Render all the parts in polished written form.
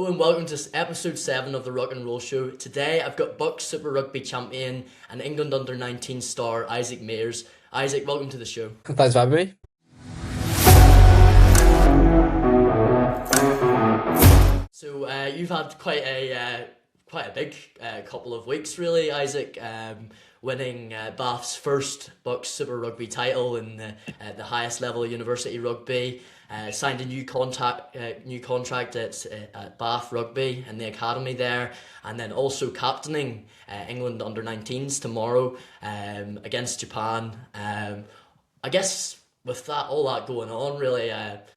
Hello and welcome to episode 7 of the Rock and Roll Show. Today I've got BUCS Super Rugby champion and England under-19 star Isaac Mears. Isaac, welcome to the show. Thanks for having me. So you've had quite a big couple of weeks, really, Isaac. Winning Bath's first BUCS Super Rugby title in the highest level of university rugby. Signed a new contract at Bath Rugby in the academy there, and then also captaining England under-19s tomorrow against Japan. I guess with all that going on, really,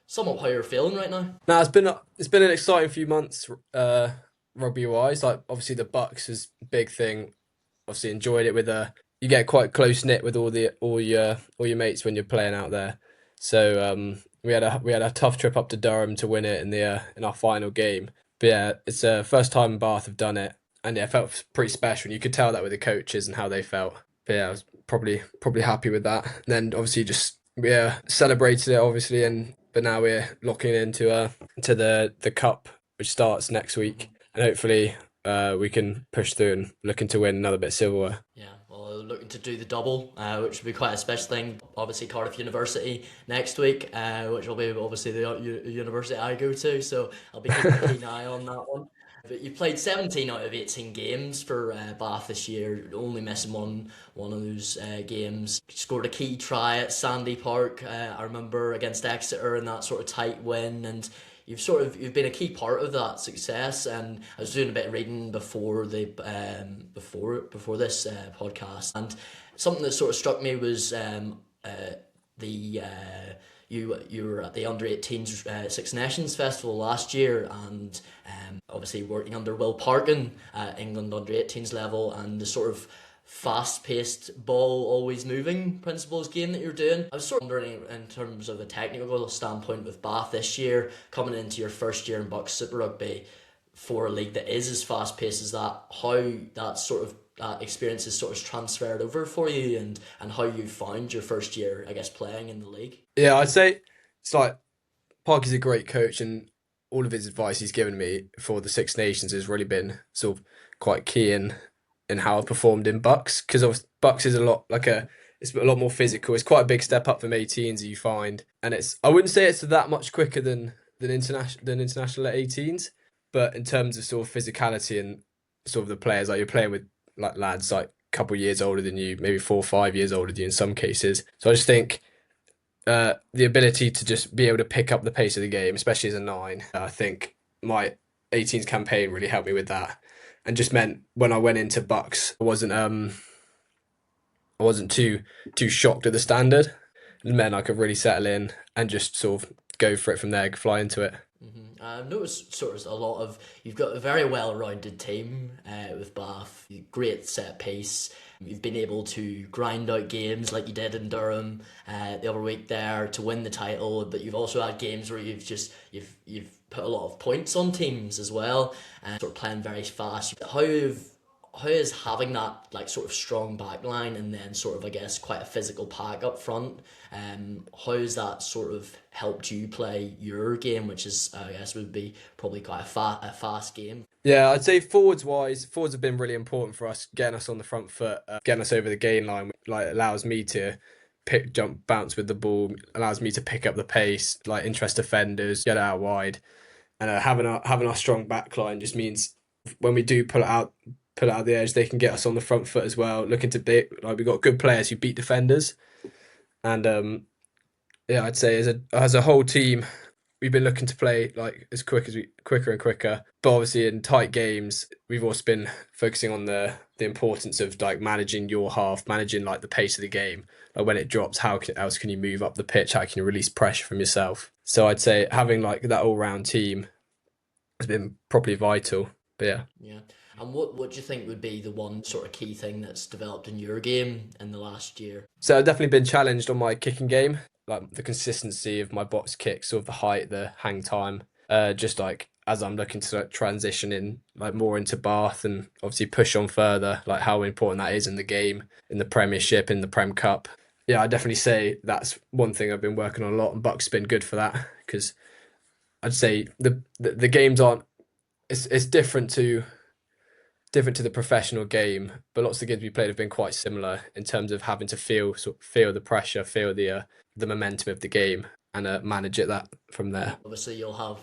somewhat how you're feeling right now. Now it's been an exciting few months, rugby wise. Like obviously the BUCS is a big thing. Obviously enjoyed it with you get quite close knit with all your mates when you're playing out there. So we had a tough trip up to Durham to win it in our final game. But yeah, it's the first time Bath have done it, and yeah, it felt pretty special. And you could tell that with the coaches and how they felt. But yeah, I was probably happy with that. And then obviously just celebrated it obviously, but now we're locking into to the cup, which starts next week, and hopefully we can push through and looking to win another bit of silverware. Yeah, well, looking to do the double, which would be quite a special thing. Obviously, Cardiff University next week, which will be obviously the university I go to, so I'll be keeping a keen eye on that one. But you played 17 out of 18 games for Bath this year, only missing one of those games. You scored a key try at Sandy Park, I remember, against Exeter in that sort of tight win, and you've been a key part of that success. And I was doing a bit of reading before before this podcast, and something that sort of struck me was you were at the under-18s Six Nations Festival last year, and obviously working under Will Parkin at England under-18s level, and the sort of fast-paced ball always moving principles game that you're doing. I was sort of wondering, in terms of a technical standpoint with Bath this year, coming into your first year in BUCS Super Rugby for a league that is as fast-paced as that, how that experience is sort of transferred over for you, and how you found your first year, I guess, playing in the league. Yeah, I'd say it's like Parky's a great coach, and all of his advice he's given me for the Six Nations has really been sort of quite key in how I've performed in BUCS, because BUCS is it's a lot more physical. It's quite a big step up from 18s, you find, and I wouldn't say it's that much quicker than international at 18s, but in terms of sort of physicality and sort of the players, like you're playing with like lads like a couple of years older than you, maybe 4 or 5 years older than you in some cases. So I just think the ability to just be able to pick up the pace of the game, especially as a 9, I think my 18s campaign really helped me with that, and just meant when I went into BUCS, I wasn't too shocked at the standard. It meant I could really settle in and just sort of go for it from there, fly into it. I've noticed sort of you've got a very well-rounded team with Bath, great set piece. You've been able to grind out games like you did in Durham the other week there to win the title, but you've also had games where you've put a lot of points on teams as well, and sort of playing very fast. How is having that like sort of strong backline and then sort of, I guess, quite a physical pack up front, how has that sort of helped you play your game, which is, I guess, would be probably quite a fast game? Yeah, I'd say forwards have been really important for us, getting us on the front foot, getting us over the gain line. Like allows me to jump, bounce with the ball, allows me to pick up the pace, like interest defenders, get out wide, and having our strong backline just means when we do pull it out the edge, they can get us on the front foot as well. Looking to beat, like, we've got good players who beat defenders, and yeah, I'd say as a whole team, we've been looking to play like quicker and quicker. But obviously in tight games, we've also been focusing on the importance of like managing your half, managing like the pace of the game. Like when it drops, how else can you move up the pitch? How can you release pressure from yourself? So I'd say having like that all round team has been probably vital. But yeah. Yeah. And what do you think would be the one sort of key thing that's developed in your game in the last year? So I've definitely been challenged on my kicking game, like the consistency of my box kicks, sort of the height, the hang time, just like as I'm looking to like, transition in like more into Bath and obviously push on further, like how important that is in the game, in the Premiership, in the Prem Cup. Yeah, I definitely say that's one thing I've been working on a lot, and BUCS has been good for that, because I'd say the games aren't it's different to the professional game, but lots of the games we played have been quite similar in terms of having to feel the pressure, feel the momentum of the game, and manage it that from there. Obviously, you'll have,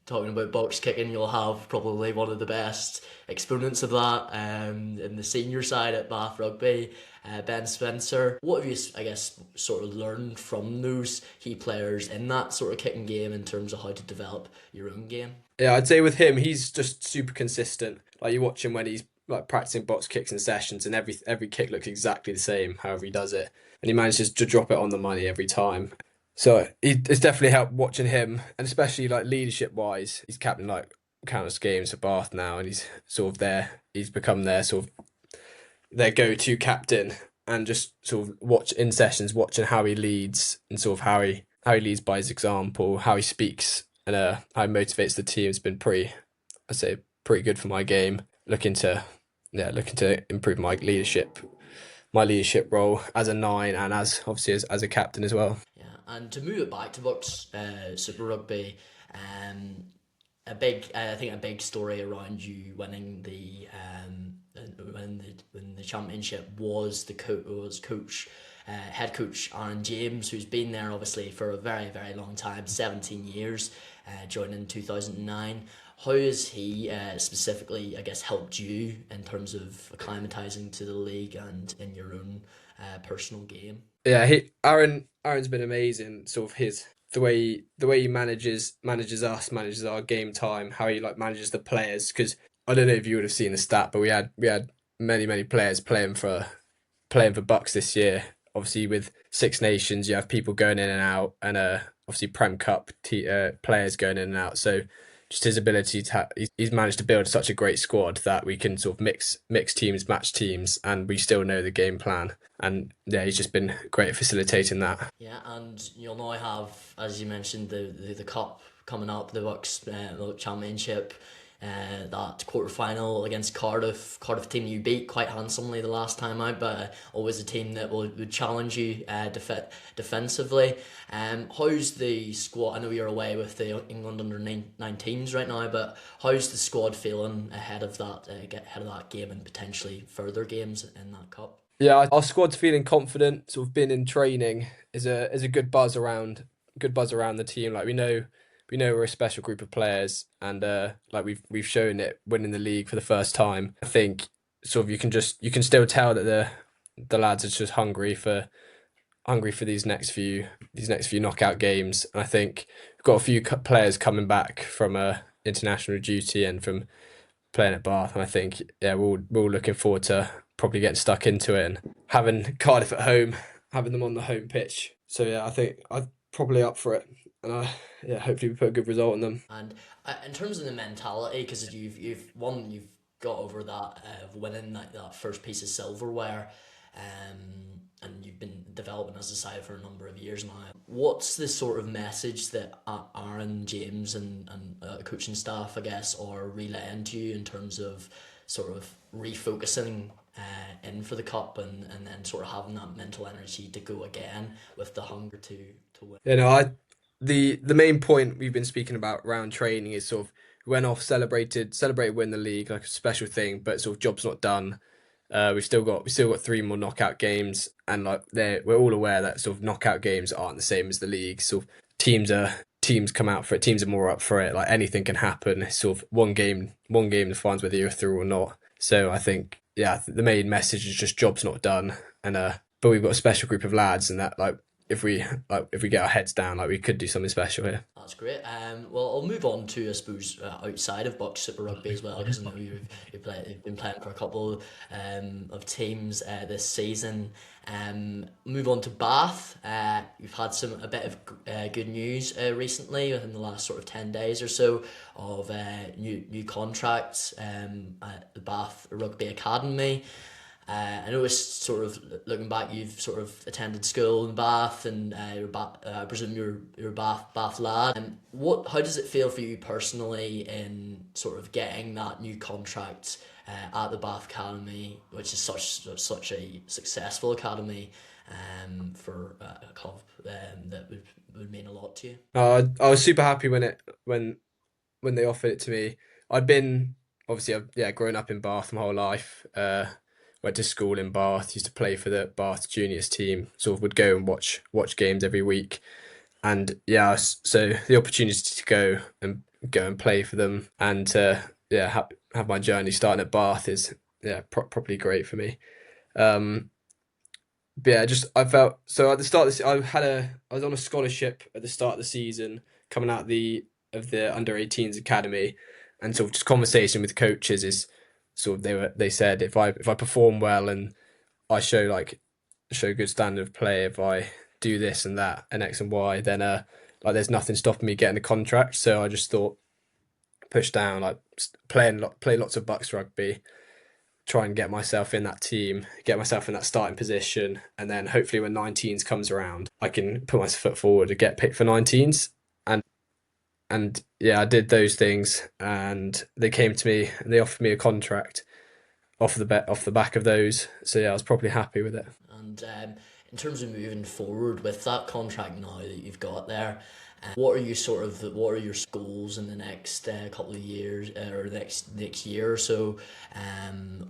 talking about box kicking, you'll have probably one of the best exponents of that in the senior side at Bath Rugby, Ben Spencer. What have you, I guess, sort of learned from those key players in that sort of kicking game in terms of how to develop your own game? Yeah, I'd say with him, he's just super consistent. Like you watch him when he's like practicing box kicks in sessions, and every kick looks exactly the same, however he does it, and he manages to drop it on the money every time. So it's definitely helped watching him, and especially like leadership wise, he's captain like countless games for Bath now, and he's sort of there. He's become their sort of their go-to captain, and just sort of watch in sessions, watching how he leads and sort of how he leads by his example, how he speaks, and how he motivates the team has been I'd say pretty good for my game. Looking to improve my leadership role as a nine and as obviously as a captain as well. Yeah, and to move it back to BUCS Super Rugby, um, I think a big story around you winning when the championship was head coach Aaron James, who's been there obviously for a very very long time, 17 years, joined in 2009. How has he specifically, I guess, helped you in terms of acclimatizing to the league and in your own personal game? Yeah, Aaron's been amazing. Sort of the way he manages us, manages our game time, how he like manages the players. Because I don't know if you would have seen the stat, but we had many players playing for Bucks this year. Obviously, with Six Nations, you have people going in and out, and obviously Prem Cup players going in and out. So just his ability he's managed to build such a great squad that we can sort of mix teams, match teams, and we still know the game plan. And yeah, he's just been great at facilitating that. Yeah, and you'll now have, as you mentioned, the cup coming up, the BUCS Championship, that quarter final against Cardiff. Cardiff team you beat quite handsomely the last time out, but always a team that would challenge you defensively. How's the squad? I know you're away with the England under 19s right now, but how's the squad feeling ahead of that game and potentially further games in that cup? Yeah, our squad's feeling confident. Sort of been in training is a good buzz around the team. Like we know we're a special group of players, and like we've shown it winning the league for the first time. I think sort of you can still tell that the lads are just hungry for these next few knockout games. And I think we've got a few players coming back from international duty and from playing at Bath, and I think yeah we're all looking forward to probably getting stuck into it and having Cardiff at home, having them on the home pitch. So yeah, I think I'm probably up for it, and yeah, hopefully we put a good result on them. And in terms of the mentality, because you've got over that of winning that first piece of silverware, and you've been developing as a side for a number of years now. What's the sort of message that Aaron James and coaching staff, I guess, are relaying to you in terms of sort of refocusing in for the cup and then sort of having that mental energy to go again with the hunger to win? You know, the main point we've been speaking about around training is sort of we went off, celebrated win the league like a special thing, but sort of job's not done. We've still got three more knockout games, and like we're all aware that sort of knockout games aren't the same as the league. So teams come out for it. Teams are more up for it. Like anything can happen. It's sort of one game defines whether you're through or not. So I think yeah, the main message is just job's not done, and but we've got a special group of lads, and that like if we get our heads down, like we could do something special here. That's great. Well, I'll move on to, I suppose, outside of BUCS Super Rugby as well, because I know you've been playing for a couple of teams this season. Move on to Bath. We've had a bit of good news recently within the last sort of 10 days or so of new contracts at the Bath Rugby Academy. I noticed, sort of looking back, you've sort of attended school in Bath, and I presume you're a Bath lad. How does it feel for you personally in sort of getting that new contract at the Bath Academy, which is such a successful academy for a club that would mean a lot to you? I was super happy when they offered it to me. I'd been obviously I've grown up in Bath my whole life. Went to school in Bath. Used to play for the Bath juniors team. Sort of would go and watch games every week. And yeah, so the opportunity to go and play for them and yeah have my journey starting at Bath is properly great for me. Um, but yeah, just I felt so at the start of this I was on a scholarship at the start of the season coming out of the under 18s academy, and sort of just conversation with coaches is sort of they said if I perform well and I show good standard of play, if I do this and that and X and Y, then like there's nothing stopping me getting a contract. So I just thought push down, like play lots of BUCS rugby, try and get myself in that team, get myself in that starting position, and then hopefully when 19s comes around, I can put my foot forward and get picked for 19s. And yeah, I did those things, and they came to me and they offered me a contract off the back of those. So yeah, I was probably happy with it. And in terms of moving forward with that contract now that you've got there, what are your goals in the next couple of years or next year or so,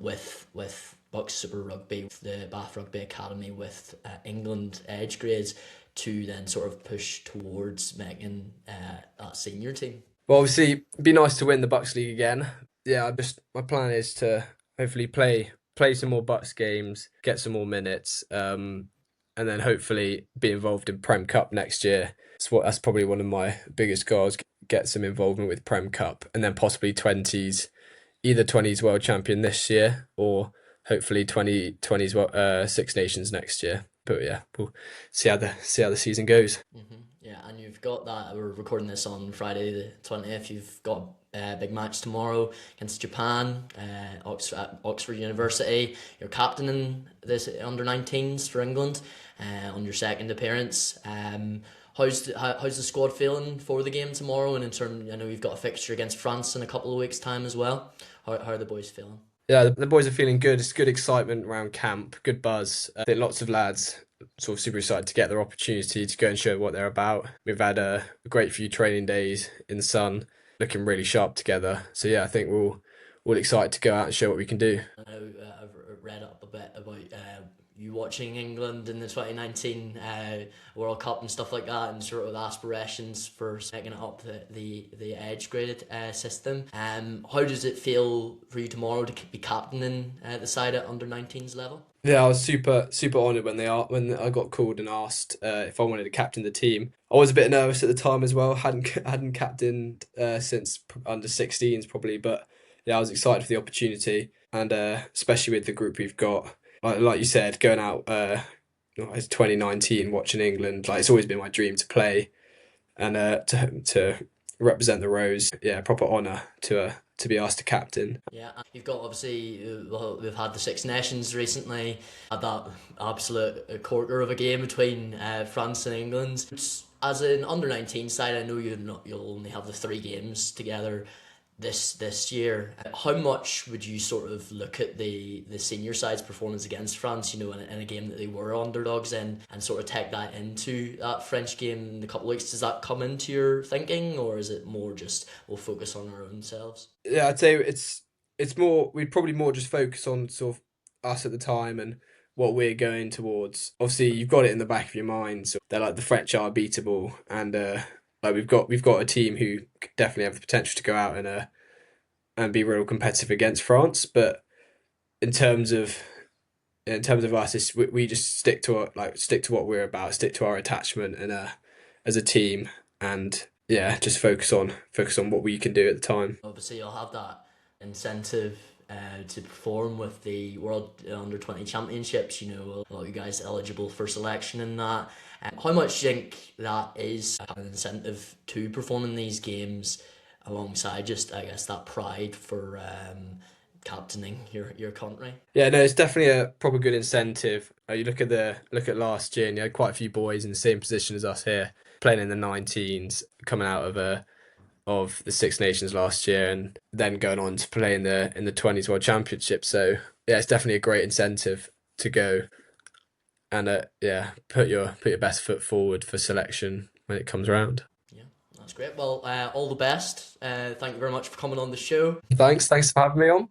with BUCS Super Rugby, the Bath Rugby Academy, with England age grades, to then sort of push towards making that senior team? Well, obviously, it'd be nice to win the Bucks League again. Yeah, my plan is to hopefully play some more Bucks games, get some more minutes, and then hopefully be involved in Prem Cup next year. That's probably one of my biggest goals: get some involvement with Prem Cup, and then possibly 20s, either 20s World Champion this year or hopefully 20s Six Nations next year. But yeah, we'll see how the season goes. Yeah, and you've got that. We're recording this on Friday the 20th. You've got a big match tomorrow against Japan, Oxford University. You're captaining this under 19s for England on your second appearance. How's the squad feeling for the game tomorrow? And in terms, I know you've got a fixture against France in a couple of weeks' time as well. How are the boys feeling? Yeah, the boys are feeling good. It's good excitement around camp, good buzz. I think lots of lads sort of super excited to get their opportunity to go and show what they're about. We've had a great few training days in the sun, looking really sharp together. So yeah, I think we're all excited to go out and show what we can do. I know I've read up a bit about you watching England in the 2019 World Cup and stuff like that, and sort of aspirations for taking it up the age graded system. How does it feel for you tomorrow to be captaining the side at under 19s level? Yeah, I was super honoured when I got called and asked if I wanted to captain the team. I was a bit nervous at the time as well. Hadn't captained since under 16s probably, but yeah, I was excited for the opportunity, and especially with the group we've got. Like you said, going out it's 2019, watching England. Like it's always been my dream to play and to represent the Rose. Yeah, proper honour to be asked to captain. Yeah, you've got obviously, well, we've had the Six Nations recently, had that absolute corker of a game between France and England. As an under 19 side, I know you'll only have the 3 games together this year. How much would you sort of look at the senior side's performance against France, in a game that they were underdogs in, and sort of take that into that French game in a couple of weeks? Does that come into your thinking, or is it more just we'll focus on our own selves? Yeah, I'd say it's more, we'd probably more just focus on sort of us at the time and what we're going towards. Obviously, you've got it in the back of your mind. So they're like the French are beatable, and like we've got a team who definitely have the potential to go out and be real competitive against France. But in terms of us, we just stick to what we're about, stick to our attachment and as a team, and yeah, just focus on what we can do at the time. Obviously, you'll have that incentive to perform with the World Under 20 Championships. A lot of you guys eligible for selection in that. How much do you think that is an incentive to perform in these games, alongside just, I guess, that pride for captaining your country? Yeah, no, it's definitely a proper good incentive. You look at last year, and you had quite a few boys in the same position as us here, playing in the 19s, coming out of the Six Nations last year, and then going on to play in the 20s World Championship. So yeah, it's definitely a great incentive to go and put your best foot forward for selection when it comes around. Yeah, That's great. Well, all the best. Thank you very much for coming on the show. Thanks for having me on.